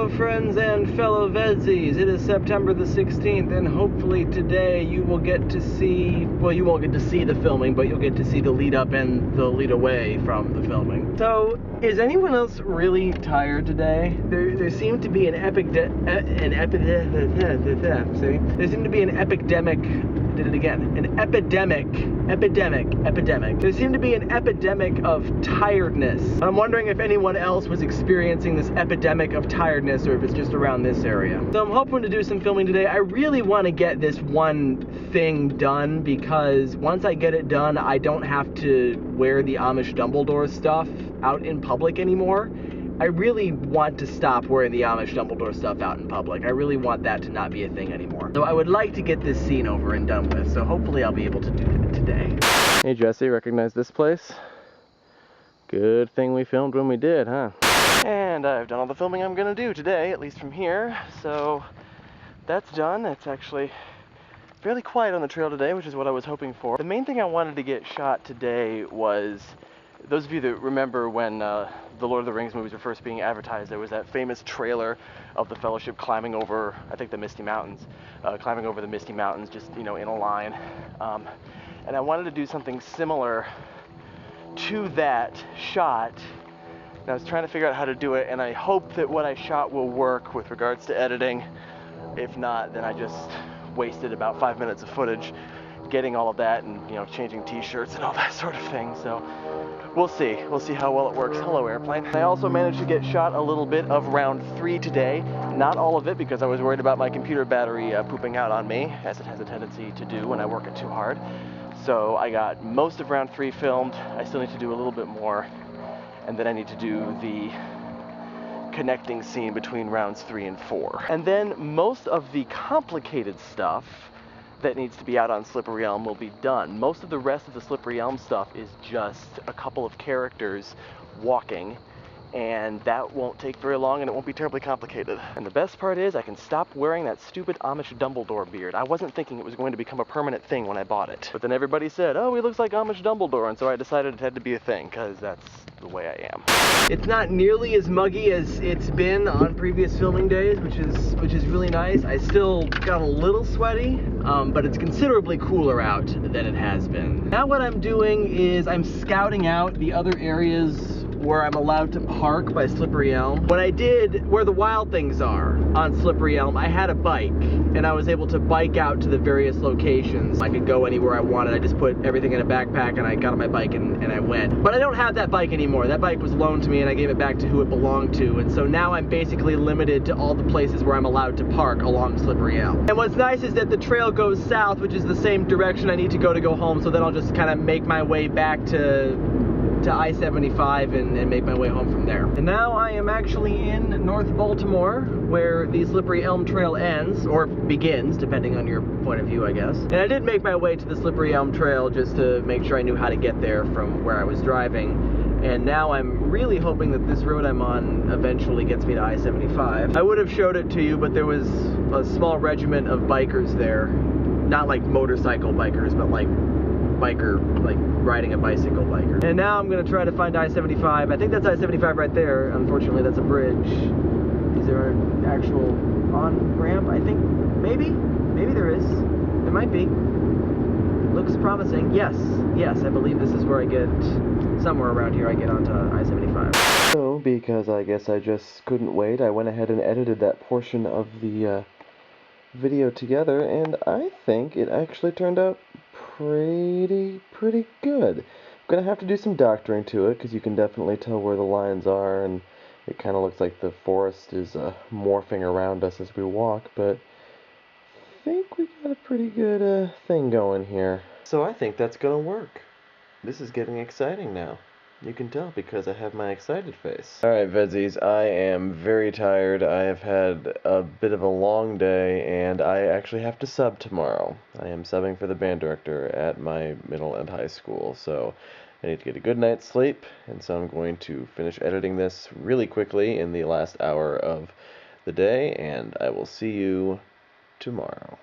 Hello friends and fellow VEDSies, it is September the 16th and hopefully today you will get to see, well, you won't get to see the filming, but you'll get to see the lead up and the lead away from the filming. So, is anyone else really tired today? There seemed to be an epidemic, there seemed to be an epidemic. There seemed to be an epidemic of tiredness. I'm wondering if anyone else was experiencing this epidemic of tiredness or if it's just around this area. So I'm hoping to do some filming today. I really want to get this one thing done because once I get it done, I don't have to wear the Amish Dumbledore stuff out in public anymore. I really want to stop wearing the Amish Dumbledore stuff out in public. I really want that to not be a thing anymore. So I would like to get this scene over and done with, so hopefully I'll be able to do that today. Hey Jesse, recognize this place? Good thing we filmed when we did, huh? And I've done all the filming I'm gonna do today, at least from here, so that's done. It's actually fairly quiet on the trail today, which is what I was hoping for. The main thing I wanted to get shot today was, those of you that remember when the Lord of the Rings movies were first being advertised, there was that famous trailer of the Fellowship climbing over, I think, the Misty Mountains, climbing over the Misty Mountains, just, you know, in a line. And I wanted to do something similar to that shot. And I was trying to figure out how to do it, and I hope that what I shot will work with regards to editing. If not, then I just wasted about 5 minutes of footage getting all of that and, you know, changing t-shirts and all that sort of thing. So we'll see how well it works. Hello airplane. I also managed to get shot a little bit of round 3 today. Not all of it because I was worried about my computer battery pooping out on me, as it has a tendency to do when I work it too hard. So I got most of round 3 filmed. I still need to do a little bit more, and then I need to do the connecting scene between rounds 3 and 4. And then most of the complicated stuff that needs to be out on Slippery Elm will be done. Most of the rest of the Slippery Elm stuff is just a couple of characters walking, and that won't take very long and it won't be terribly complicated. And the best part is I can stop wearing that stupid Amish Dumbledore beard. I wasn't thinking it was going to become a permanent thing when I bought it. But then everybody said, oh, he looks like Amish Dumbledore, and so I decided it had to be a thing, because that's the way I am. It's not nearly as muggy as it's been on previous filming days, which is really nice. I still got a little sweaty, but it's considerably cooler out than it has been. Now what I'm doing is I'm scouting out the other areas where I'm allowed to park by Slippery Elm. When I did where the wild things are on Slippery Elm, I had a bike, and I was able to bike out to the various locations. I could go anywhere I wanted. I just put everything in a backpack and I got on my bike and I went. But I don't have that bike anymore. That bike was loaned to me and I gave it back to who it belonged to, and so now I'm basically limited to all the places where I'm allowed to park along Slippery Elm. And what's nice is that the trail goes south, which is the same direction I need to go home, so then I'll just kind of make my way back to I-75 and make my way home from there. And now I am actually in North Baltimore, where the Slippery Elm Trail ends, or begins, depending on your point of view, I guess. And I did make my way to the Slippery Elm Trail just to make sure I knew how to get there from where I was driving. And now I'm really hoping that this road I'm on eventually gets me to I-75. I would have showed it to you, but there was a small regiment of bikers there. Not like motorcycle bikers, but like riding a bicycle biker. And now I'm gonna try to find I-75. I think that's I-75 right there. Unfortunately, that's a bridge. Is there an actual on-ramp? I think, maybe there is. There might be. Looks promising. Yes, I believe this is where I get, somewhere around here I get onto I-75. So, because I guess I just couldn't wait, I went ahead and edited that portion of the video together, and I think it actually turned out pretty good. I'm gonna have to do some doctoring to it, because you can definitely tell where the lines are, and it kind of looks like the forest is morphing around us as we walk, but I think we got a pretty good thing going here. So I think that's gonna work. This is getting exciting now. You can tell because I have my excited face. Alright, VEDSies, I am very tired. I have had a bit of a long day, and I actually have to sub tomorrow. I am subbing for the band director at my middle and high school, so I need to get a good night's sleep, and so I'm going to finish editing this really quickly in the last hour of the day, and I will see you tomorrow.